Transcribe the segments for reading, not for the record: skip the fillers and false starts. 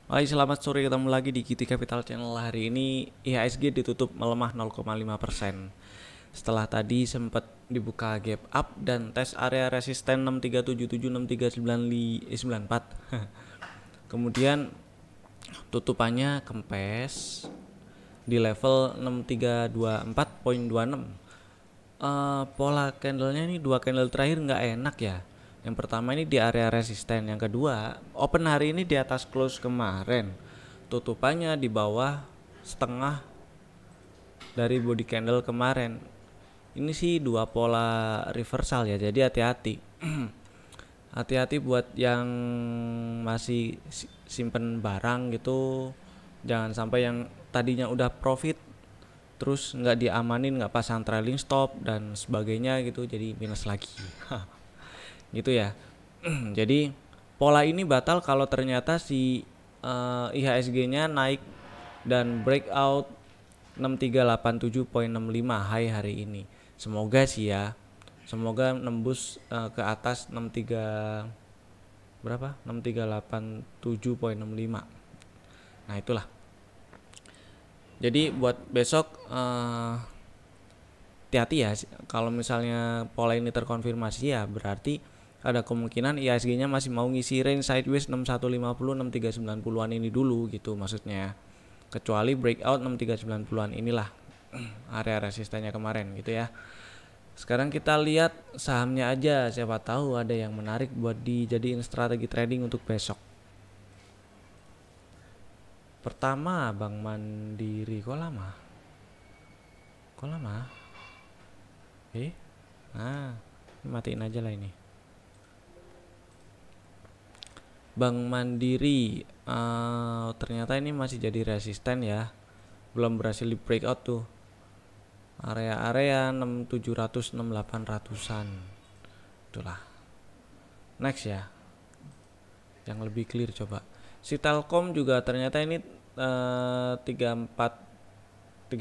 Hai, selamat sore, ketemu lagi di Kitty Capital Channel. Hari ini IHSG ditutup melemah 0,5%. Setelah tadi sempat dibuka gap up dan tes area resisten 6377 6394. Kemudian tutupannya kempes di level 6324,26. Pola candlenya ini dua candle terakhir nggak enak ya. Yang pertama ini di area resisten, yang kedua open hari ini di atas close kemarin, tutupannya di bawah setengah dari body candle kemarin. Ini sih dua pola reversal ya, jadi hati-hati. Hati-hati buat yang masih simpen barang gitu, jangan sampai yang tadinya udah profit terus nggak diamanin, nggak pasang trailing stop dan sebagainya gitu, jadi minus lagi. Gitu ya. Jadi pola ini batal kalau ternyata si IHSG-nya naik dan breakout 6387,65 high hari ini. Semoga sih ya. Semoga nembus ke atas 63 berapa? 6387,65. Nah, itulah. Jadi buat besok hati-hati ya, kalau misalnya pola ini terkonfirmasi ya berarti ada kemungkinan IHSG-nya masih mau ngisi range sideways 6150 6390-an ini dulu gitu maksudnya. Kecuali breakout 6390-an inilah area resistennya kemarin gitu ya. Sekarang kita lihat sahamnya aja, siapa tahu ada yang menarik buat dijadiin strategi trading untuk besok. Pertama Bank Mandiri, kok lama? Nah, matiin aja lah ini. Bank Mandiri ternyata ini masih jadi resisten ya, belum berhasil di breakout tuh area-area 6700 6800-an. Itulah. Next ya, yang lebih clear coba. Si Telkom juga ternyata ini 34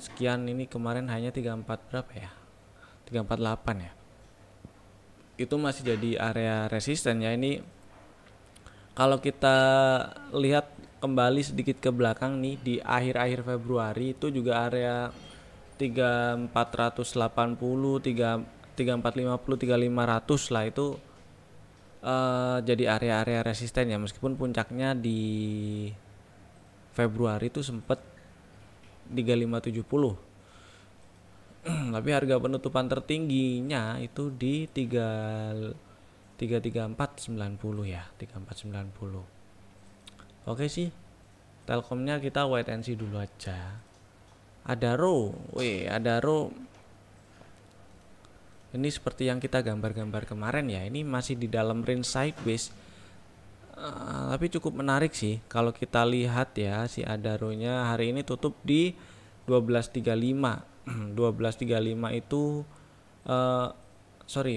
sekian, ini kemarin hanya 34 berapa ya, 348 ya. Itu masih jadi area resisten ya. Ini kalau kita lihat kembali sedikit ke belakang nih, di akhir-akhir Februari itu juga area 3480, 3450, 3500 lah itu jadi area-area resisten ya, meskipun puncaknya di Februari itu sempet 3570. Tapi harga penutupan tertingginya itu di 33490 ya, 3490. Oke sih, Telkomnya kita wait and see dulu aja. Adaro ini seperti yang kita gambar-gambar kemarin ya, ini masih di dalam range sideways. Tapi cukup menarik sih kalau kita lihat ya, si Adaronya hari ini tutup di 1235. 1235 itu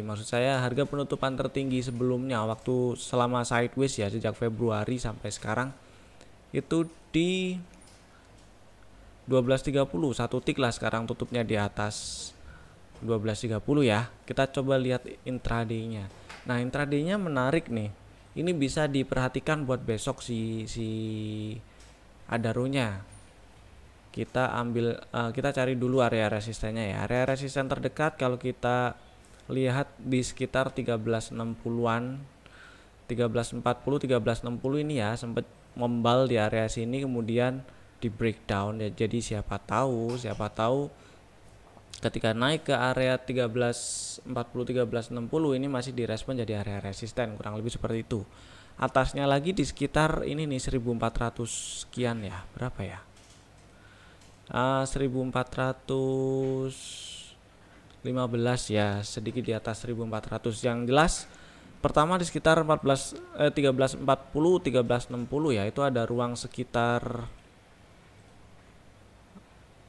maksud saya harga penutupan tertinggi sebelumnya waktu selama sideways ya, sejak Februari sampai sekarang itu di 1230, satu tik lah sekarang tutupnya di atas 1230 ya. Kita coba lihat intraday-nya. Nah, intraday-nya menarik nih. Ini bisa diperhatikan buat besok si Adaronya. Kita cari dulu area resistennya ya. Area resisten terdekat kalau kita lihat di sekitar 1360-an, 1340, 1360 ini ya, sempat membal di area sini kemudian di breakdown ya. Jadi siapa tahu ketika naik ke area 1340 1360 ini masih direspon jadi area resisten, kurang lebih seperti itu. Atasnya lagi di sekitar ini nih 1400 sekian ya, berapa ya, 1415 ya, sedikit di atas 1400. Yang jelas pertama di sekitar 1340 1360 ya, itu ada ruang sekitar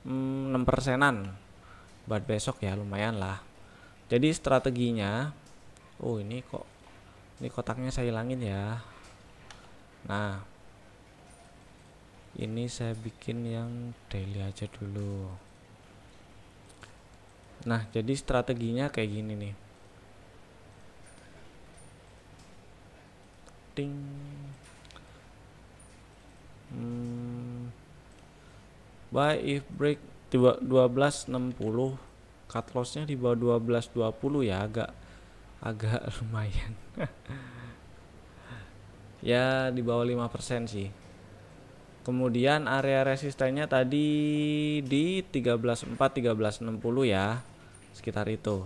6%-an buat besok ya, lumayan lah. Jadi strateginya, ini kotaknya saya hilangin ya. Nah, ini saya bikin yang daily aja dulu. Nah, jadi strateginya kayak gini nih. Ting. Buy if break 1260, cut lossnya di bawah 1220 ya, agak lumayan. Ya di bawah 5% sih. Kemudian area resistennya tadi di 13.4 13.60 ya, sekitar itu.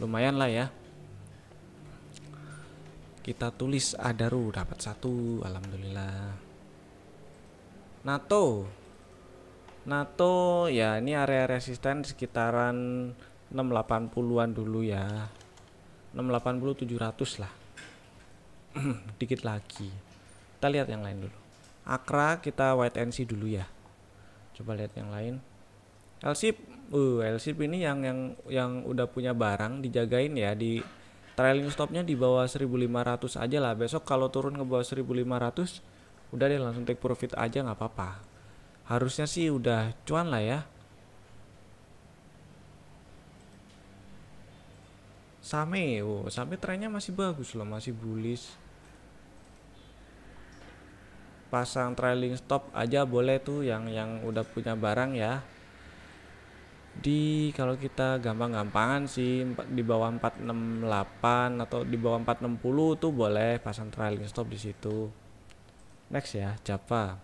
Lumayan lah ya. Kita tulis Adaru dapat 1, alhamdulillah. NATO ya, ini area resisten sekitaran 680-an dulu ya. 680 700 lah. Dikit lagi. Kita lihat yang lain dulu. Akra kita wait and see dulu ya. Coba lihat yang lain. L-ship, L-ship ini yang udah punya barang dijagain ya, di trailing stopnya di bawah 1500 aja lah. Besok kalau turun ke bawah 1500 udah deh langsung take profit aja, nggak apa-apa. Harusnya sih udah cuan lah ya. Same, Same trennya masih bagus loh, masih bullish. Pasang trailing stop aja boleh tuh yang udah punya barang ya. Di kalau kita gampang-gampangan sih di bawah 468 atau di bawah 460 tuh boleh pasang trailing stop di situ. Next ya, Java.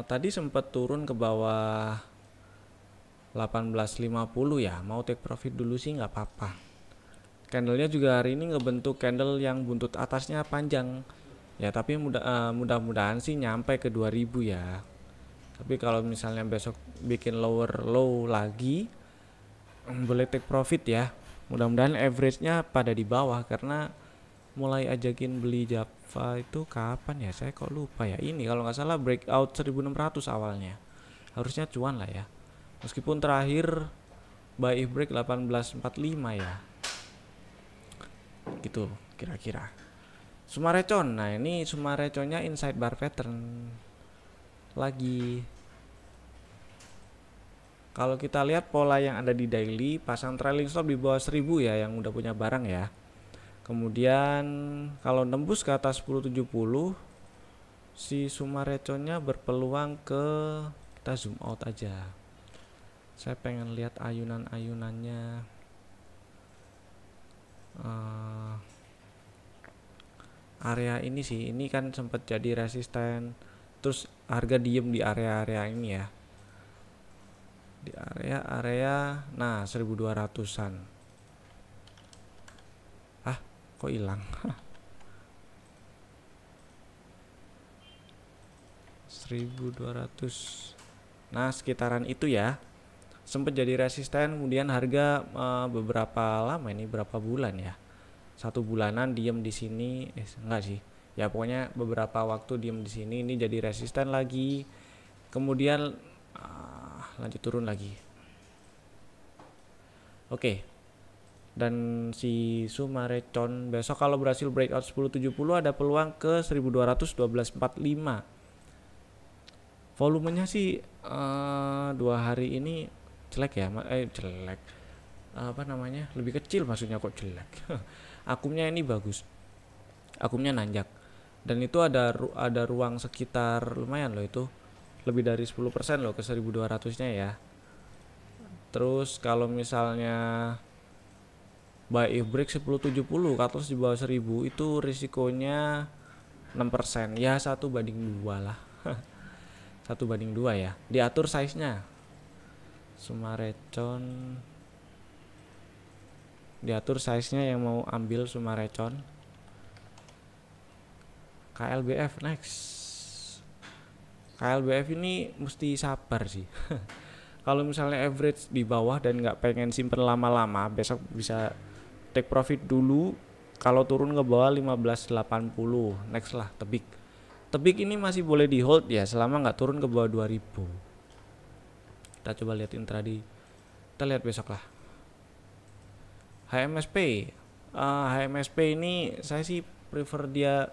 Tadi sempat turun ke bawah 1850 ya. Mau take profit dulu sih nggak apa-apa. Candlenya juga hari ini ngebentuk candle yang buntut atasnya panjang ya, tapi mudah-mudahan sih nyampe ke 2000 ya. Tapi kalau misalnya besok bikin lower low lagi, boleh take profit ya. Mudah-mudahan average-nya pada di bawah, karena mulai ajakin beli Java itu kapan ya, saya kok lupa ya. Ini kalau nggak salah breakout 1600 awalnya, harusnya cuan lah ya, meskipun terakhir buy if break 1845 ya, gitu kira-kira. Sumarecon, nah ini Sumareconnya inside bar pattern lagi. Kalau kita lihat pola yang ada di daily, pasang trailing stop di bawah 1000 ya yang udah punya barang ya. Kemudian kalau nembus ke atas 1070, si Sumareconnya berpeluang ke, kita zoom out aja. Saya pengen lihat ayunan-ayunannya. Area ini sih, ini kan sempat jadi resisten, terus harga diem di area-area ini ya, di area nah 1200-an. Kok hilang? 1200. Nah sekitaran itu ya, sempat jadi resisten. Kemudian harga beberapa lama ini, berapa bulan ya, 1 bulanan diem di sini, enggak sih ya, pokoknya beberapa waktu diem di sini. Ini jadi resisten lagi, kemudian lanjut turun lagi. Oke. Dan si Sumarecon besok kalau berhasil breakout 1070 ada peluang ke 1200 1245. Volumenya sih 2 hari ini jelek ya, jelek, apa namanya, lebih kecil maksudnya, kok jelek. Akumnya ini bagus, akumnya nanjak, dan itu ada ruang sekitar lumayan loh, itu lebih dari 10% loh ke 1200 nya ya. Terus kalau misalnya buy if break 1070 cut loss di bawah 1000, itu risikonya 6% ya, 1/2 lah. 1/2 ya, diatur size nya. Sumarecon diatur size nya yang mau ambil Sumarecon. KLBF next. KLBF ini mesti sabar sih. Kalau misalnya average di bawah dan nggak pengen simpen lama-lama, besok bisa take profit dulu. Kalau turun ke bawah 1580, next lah tebik. Tebik ini masih boleh di hold ya selama nggak turun ke bawah 2000. Kita coba lihat intraday. Kita lihat besok lah. HMSP. HMSP ini saya sih prefer dia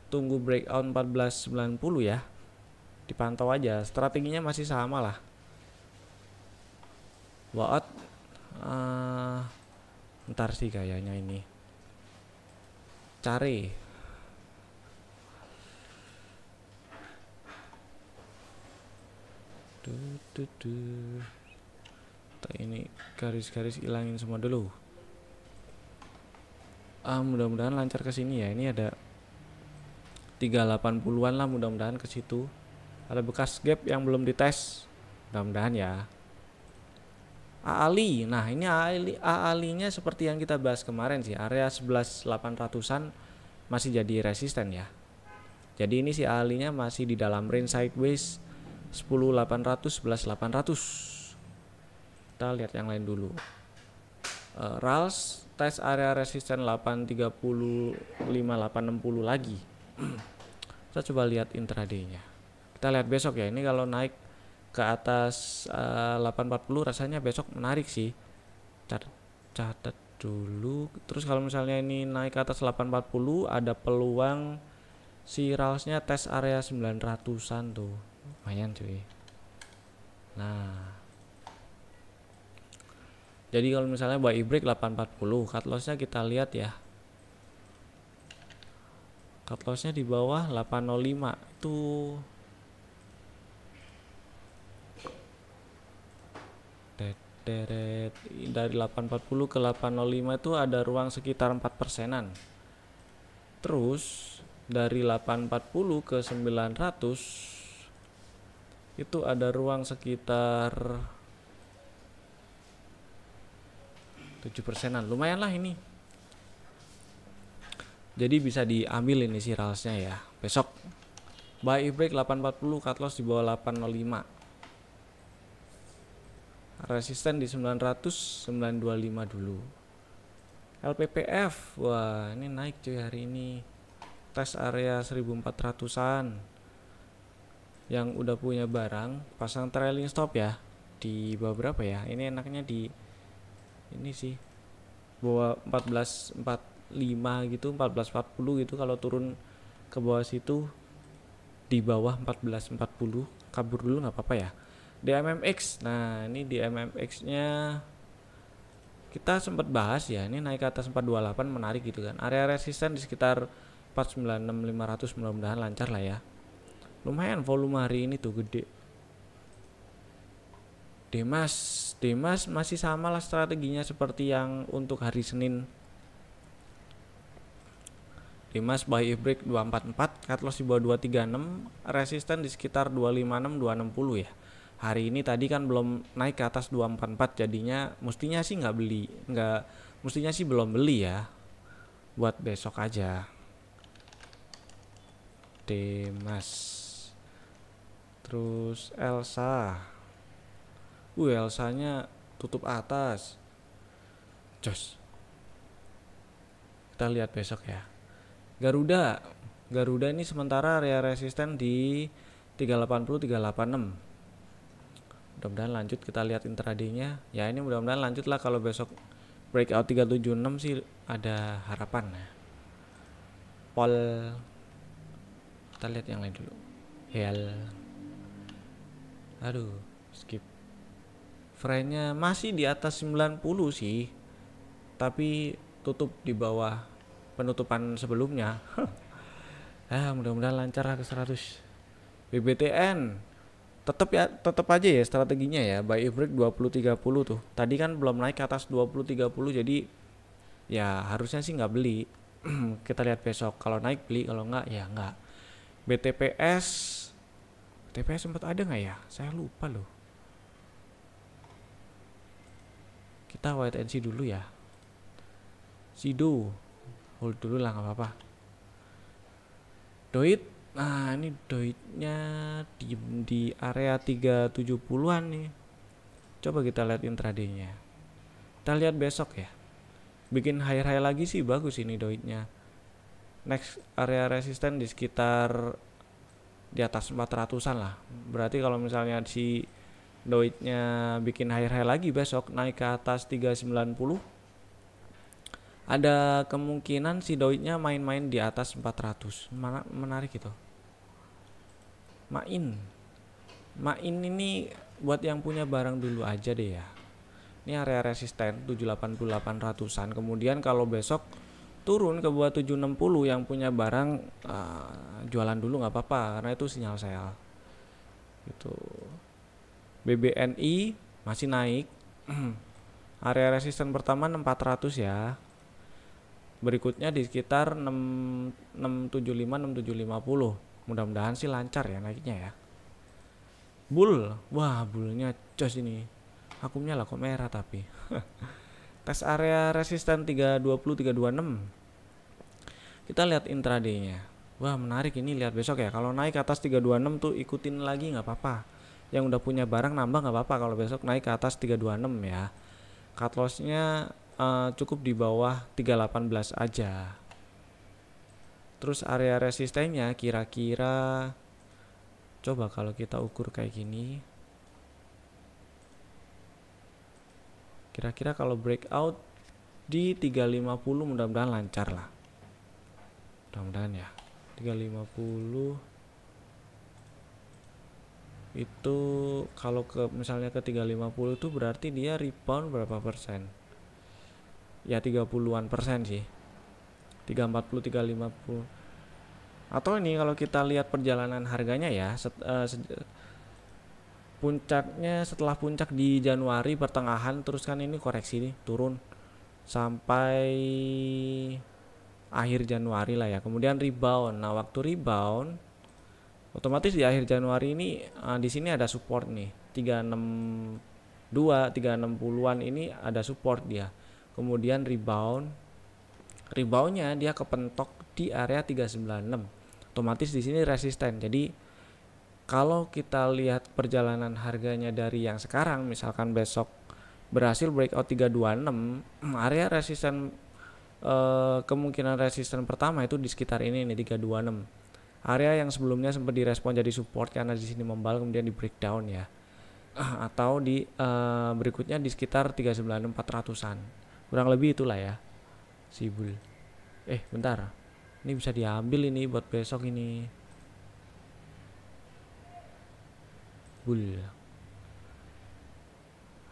tunggu breakout 1490 ya. Dipantau aja. Strateginya masih sama lah. Watt. Ntar sih kayaknya ini. Cari. Ini garis-garis hilangin semua dulu. Mudah-mudahan lancar ke sini ya. Ini ada 380-an lah, mudah-mudahan ke situ. Ada bekas gap yang belum dites. Mudah-mudahan ya. AALI. Nah, ini AALI-nya seperti yang kita bahas kemarin sih. Area 11.800-an masih jadi resisten ya. Jadi ini si AALI-nya masih di dalam range sideways 10.800, 11.800. Kita lihat yang lain dulu. RALS tes area resisten 830, 5860 lagi. Kita coba lihat intraday-nya. Kita lihat besok ya. Ini kalau naik ke atas 840 rasanya besok menarik sih. Catat dulu. Terus kalau misalnya ini naik ke atas 840 ada peluang si RALS-nya tes area 900-an tuh. Lumayan cuy. Nah, jadi kalau misalnya buy break 840, cut loss-nya kita lihat ya. Cut loss-nya di bawah 805 itu deret dari 840 ke 805 itu ada ruang sekitar 4%-an. Terus dari 840 ke 900 itu ada ruang sekitar 7%-an. Lumayan lah ini. Jadi bisa diambil ini si RALS-nya ya. Besok buy break 840, cut loss di bawah 805. Resisten di 900, 925 dulu. LPPF, wah ini naik cuy hari ini. Tes area 1400-an. Yang udah punya barang pasang trailing stop ya. Di bawah berapa ya? Ini enaknya di ini sih. Bawah 1445 gitu, 1440 gitu. Kalau turun ke bawah situ di bawah 1440 kabur dulu nggak apa-apa ya. DMMX, nah ini DMMX nya kita sempat bahas ya, ini naik ke atas 428 menarik gitu kan. Area resisten di sekitar 496.500, mudah-mudahan lancar lah ya. Lumayan volume hari ini tuh gede. Demas masih sama lah strateginya seperti yang untuk hari Senin. Demas buy break 244, cut loss di bawah 236, resisten di sekitar 256, 260 ya. Hari ini tadi kan belum naik ke atas 244, jadinya mestinya sih mestinya sih belum beli ya. Buat besok aja. Demas. Terus Elsa. Elsanya tutup atas. Jos. Kita lihat besok ya. Garuda ini sementara area resisten di 380, 386. Mudah-mudahan lanjut, kita lihat intraday-nya. Ya ini mudah-mudahan lanjut lah, kalau besok breakout 376 sih ada harapan. Pol, kita lihat yang lain dulu. Aduh, skip. Frame-nya masih di atas 90 sih. Tapi tutup di bawah penutupan sebelumnya. Mudah-mudahan lancar lah ke 100. BBTN tetap aja ya strateginya ya, buy break 20-30 tuh. Tadi kan belum naik ke atas 20-30, jadi ya harusnya sih nggak beli. Kita lihat besok, kalau naik beli, kalau nggak ya nggak. BTPS sempat ada nggak ya? Saya lupa loh. Kita wait and see dulu ya. Sido hold dulu lah, nggak apa-apa. Doit, nah ini doitnya di area 370-an nih. Coba kita lihat intraday-nya. Kita lihat besok ya. Bikin high lagi sih bagus ini doitnya. Next area resisten di sekitar di atas 400-an lah. Berarti kalau misalnya si doitnya bikin high lagi besok naik ke atas 390, ada kemungkinan si doitnya main-main di atas 400. Menarik itu. Main ini buat yang punya barang dulu aja deh ya. Ini area resisten 780-800-an. Kemudian kalau besok turun ke bawah 760, yang punya barang jualan dulu nggak apa-apa, karena itu sinyal sell gitu. BBNI masih naik. Area resisten pertama 6400 ya. Berikutnya di sekitar 675 6750. Mudah-mudahan sih lancar ya naiknya ya. Bull, wah bullnya jos ini. Akumnya lah kok merah tapi. Tes area resisten 320 326. Kita lihat intraday-nya. Wah menarik ini, lihat besok ya. Kalau naik ke atas 326 tuh ikutin lagi nggak apa-apa. Yang udah punya barang nambah nggak apa-apa kalau besok naik ke atas 326 ya. Cut loss-nya cukup di bawah 318 aja. Terus area resistennya kira-kira, coba kalau kita ukur kayak gini, kira-kira kalau breakout di 350 mudah-mudahan lancar lah. Mudah-mudahan ya. 350 itu kalau ke misalnya ke 350 itu berarti dia rebound berapa persen? Ya 30-an persen sih. 340 350. Atau ini kalau kita lihat perjalanan harganya ya, puncaknya setelah puncak di Januari pertengahan, terus kan ini koreksi nih turun sampai akhir Januari lah ya, kemudian rebound. Nah waktu rebound otomatis di akhir Januari ini di sini ada support nih 362 360-an ini ada support dia, kemudian reboundnya dia kepentok di area 396, otomatis di sini resisten. Jadi kalau kita lihat perjalanan harganya dari yang sekarang, misalkan besok berhasil breakout 326, area resisten kemungkinan resisten pertama itu di sekitar ini nih 326. Area yang sebelumnya sempat direspon jadi support karena di sini membal kemudian di breakdown ya. Atau di berikutnya di sekitar 396 400-an. Kurang lebih itulah ya. Si bull. Bentar. Ini bisa diambil ini buat besok ini. Bull.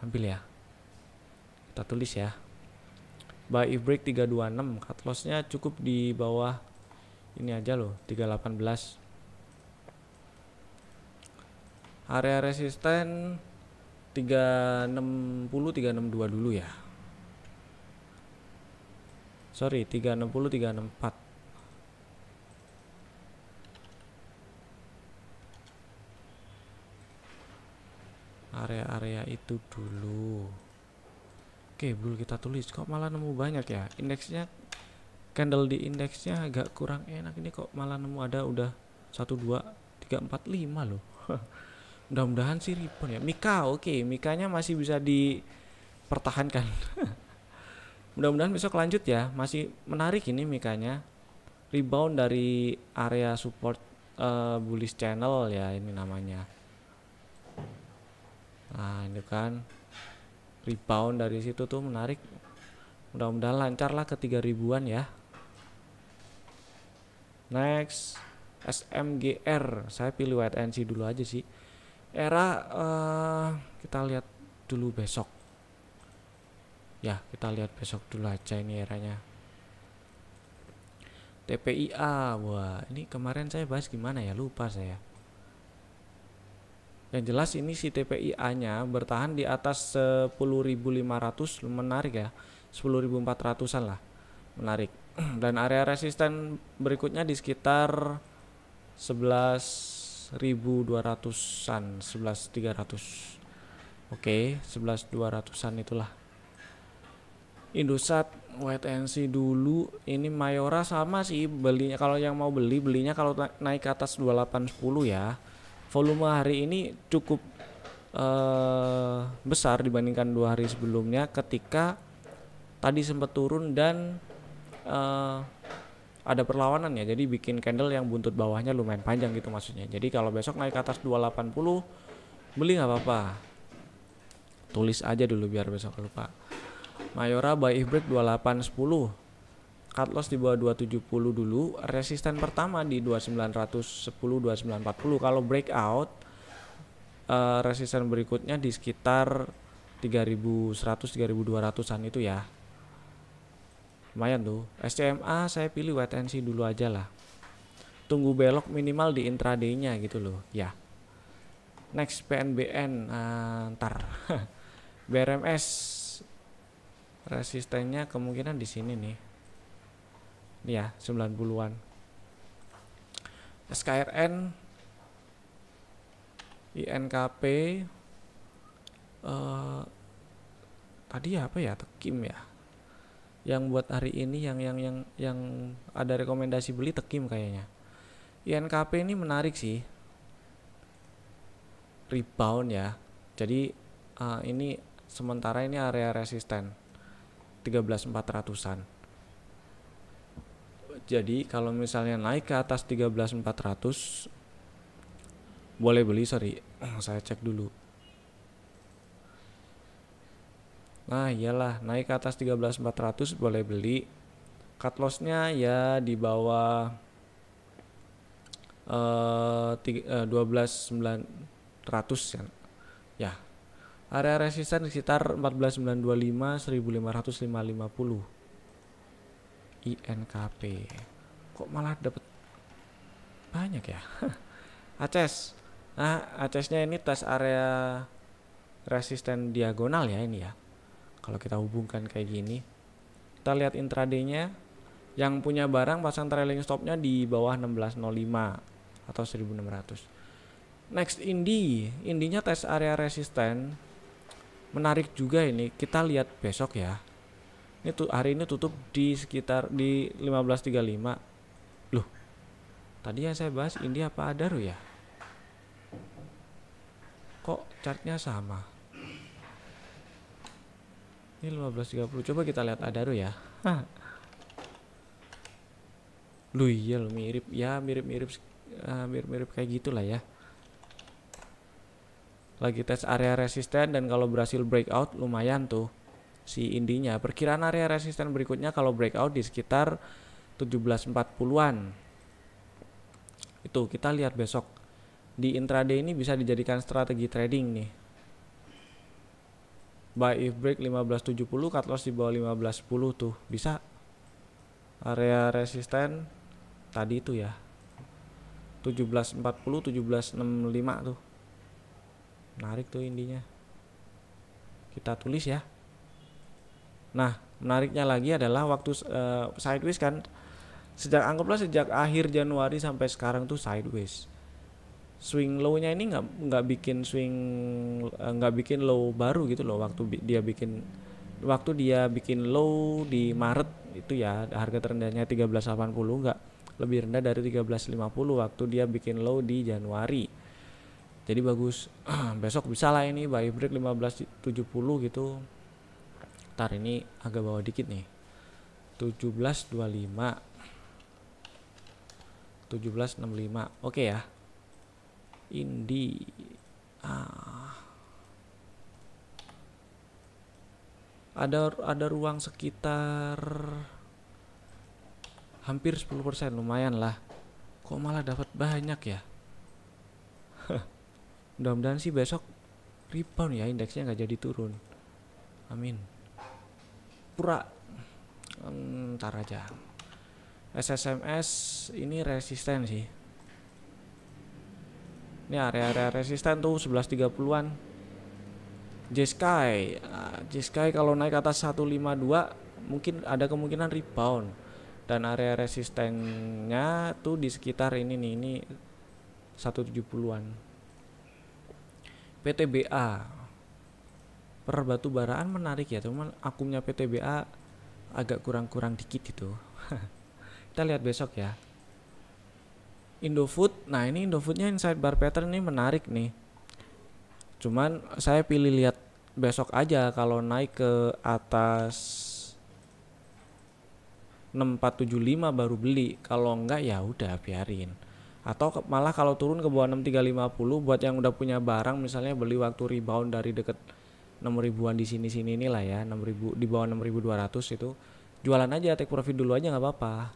Ambil ya. Kita tulis ya. Buy if break 326, cut loss-nya cukup di bawah ini aja loh, 318. Area resisten 360 362 dulu ya. Sorry, 360 364. Area-area itu dulu. Oke, bull kita tulis. Kok malah nemu banyak ya? Indeksnya, candle di indeksnya agak kurang enak ini, kok malah nemu ada udah 1 2 3 4 5 loh. Mudah-mudahan sih rebound ya. Mika, oke, Mikanya masih bisa dipertahankan. Mudah-mudahan besok lanjut ya. Masih menarik ini Mikanya. Rebound dari area support bullish channel ya ini namanya. Nah, ini kan rebound dari situ tuh menarik. Mudah-mudahan lancar lah ke 3000-an ya. Next, SMGR. Saya pilih wait and see dulu aja sih. Era kita lihat dulu besok. Ya, kita lihat besok dulu aja ini eranya. TPIA. Wah, ini kemarin saya bahas gimana ya? Lupa saya. Yang jelas ini si TPIA-nya bertahan di atas 10.500, menarik ya. 10.400-an lah. Menarik. Dan area resisten berikutnya di sekitar 11.200-an, 11.300. Oke, 11.200-an itulah. Indosat wait and see dulu. Ini Mayora sama sih belinya, kalau yang mau belinya kalau naik ke atas 2810 ya. Volume hari ini cukup besar dibandingkan 2 hari sebelumnya ketika tadi sempat turun dan ada perlawanan ya, jadi bikin candle yang buntut bawahnya lumayan panjang gitu maksudnya. Jadi kalau besok naik ke atas 280 beli nggak apa-apa, tulis aja dulu biar besok lupa. Mayora buy if break 2810, cut loss di bawah 270 dulu, resisten pertama di 2910 2940. Kalau breakout resisten berikutnya di sekitar 3100 3200-an itu ya. Lumayan tuh. SCMA saya pilih wait and see dulu aja lah. Tunggu belok minimal di intraday-nya gitu loh ya. Next PNBN, ntar BRMS resistennya kemungkinan di sini nih. Ya, 90-an. SKRN, INKP, tadi apa ya, Tekim ya. Yang buat hari ini yang ada rekomendasi beli Tekim kayaknya. INKP ini menarik sih. Rebound ya. Jadi ini sementara ini area resisten 13.400-an. Jadi kalau misalnya naik ke atas 13.400 boleh beli, sorry. Saya cek dulu. Nah, iyalah, naik ke atas 13.400 boleh beli. Cut loss-nya ya di bawah 12.900 ya. Ya. Area resisten di sekitar 14.925 1.550. INKP. Kok malah dapat banyak ya? ACES. Nah, ACES-nya ini tes area resisten diagonal ya ini ya. Kalau kita hubungkan kayak gini, kita lihat intraday-nya. Yang punya barang pasang trailing stop-nya di bawah 1605 atau 1600. Next indinya tes area resisten. Menarik juga ini. Kita lihat besok ya. Ini tuh hari ini tutup di sekitar di 1535. Loh. Tadi yang saya bahas Indi apa Adaro ya? Kok chartnya sama? Ini 1530. Coba kita lihat Adaro ya. Loh iya loh, mirip ya, mirip kayak gitulah ya. Lagi tes area resisten dan kalau berhasil breakout lumayan tuh si indinya. Perkiraan area resisten berikutnya kalau breakout di sekitar 1740-an. Itu kita lihat besok. Di intraday ini bisa dijadikan strategi trading nih. Buy if break 1570, cut loss di bawah 1510 tuh. Bisa. Area resisten tadi itu ya. 1740, 1765 tuh. Menarik tuh indinya. Kita tulis ya. Nah, menariknya lagi adalah waktu sideways kan, anggaplah sejak akhir Januari sampai sekarang tuh sideways. Swing low-nya ini nggak bikin nggak bikin low baru gitu loh. Waktu dia bikin low di Maret itu ya, harga terendahnya 1380, nggak lebih rendah dari 1350 waktu dia bikin low di Januari. Jadi bagus. Besok bisa lah ini buy break 1570 gitu. Ntar ini agak bawah dikit nih, 1725, 1765. Oke ya. Indi ada ruang sekitar hampir 10%, lumayan lah. Kok malah dapat banyak ya? Mudah-mudahan sih besok rebound ya, indeksnya nggak jadi turun. Amin. Pura ntar aja. SSMS ini resisten sih. Ini area resisten tuh 1130-an. J-Sky kalau naik atas 152 mungkin ada kemungkinan rebound. Dan area resistennya tuh di sekitar ini nih, ini 170-an. PTBA per batu baraan menarik ya, cuman akumnya PTBA agak kurang dikit itu. Kita lihat besok ya. Indofood, nah ini Indofoodnya inside bar pattern ini menarik nih. Cuman saya pilih lihat besok aja, kalau naik ke atas 6475 baru beli. Kalau enggak ya udah biarin. Atau malah kalau turun ke bawah 6350 buat yang udah punya barang, misalnya beli waktu rebound dari deket 6.000-an di sini inilah ya, 6.000 di bawah 6.200 itu jualan aja, take profit dulu aja nggak apa-apa.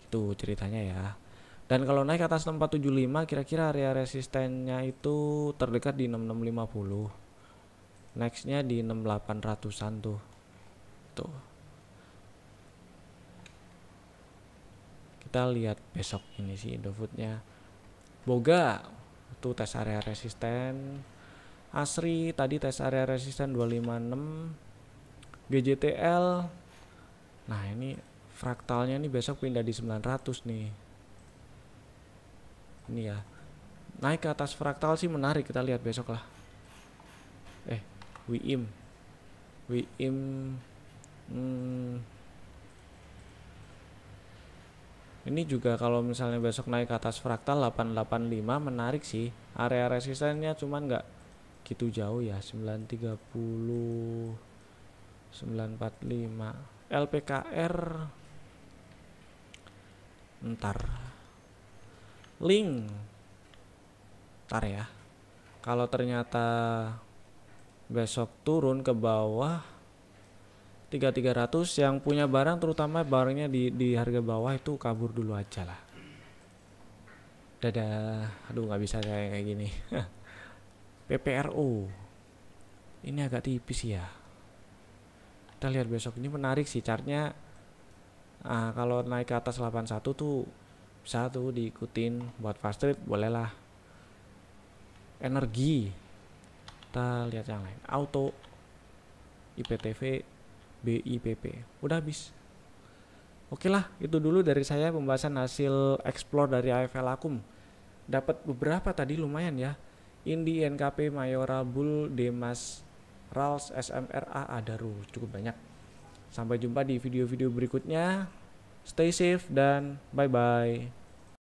Gitu ceritanya ya. Dan kalau naik ke atas 6475 kira-kira area resistennya itu terdekat di 6650. Nextnya di 6800-an tuh. Tuh. Kita lihat besok ini sih Indofoodnya. Boga Itu tes area resisten. ASRI tadi tes area resisten 256. GJTL. Nah, ini fraktalnya nih besok pindah di 900 nih. Ini ya. Naik ke atas fraktal sih menarik, kita lihat besok lah. WIM. Ini juga kalau misalnya besok naik ke atas fraktal 885 menarik sih. Area resistennya cuman nggak gitu jauh ya, 930, 945. LPKR ntar link ntar ya. Kalau ternyata besok turun ke bawah 3300, yang punya barang terutama barangnya di harga bawah itu kabur dulu aja lah. Dadah. Aduh, nggak bisa kayak gini. PPRO ini agak tipis ya. Kita lihat besok, ini menarik sih chartnya. Kalau naik ke atas 81 tuh bisa tuh diikutin buat fast trade, bolehlah. Energi, kita lihat yang lain. Auto, IPTV, BIPP, udah habis. Oke lah, itu dulu dari saya pembahasan hasil explore dari AFL Akum. Dapat beberapa tadi, lumayan ya. Indi, NKP, Mayora, Bull, Demas, Rals, SMRA, Adaro, cukup banyak. Sampai jumpa di video-video berikutnya. Stay safe dan bye-bye.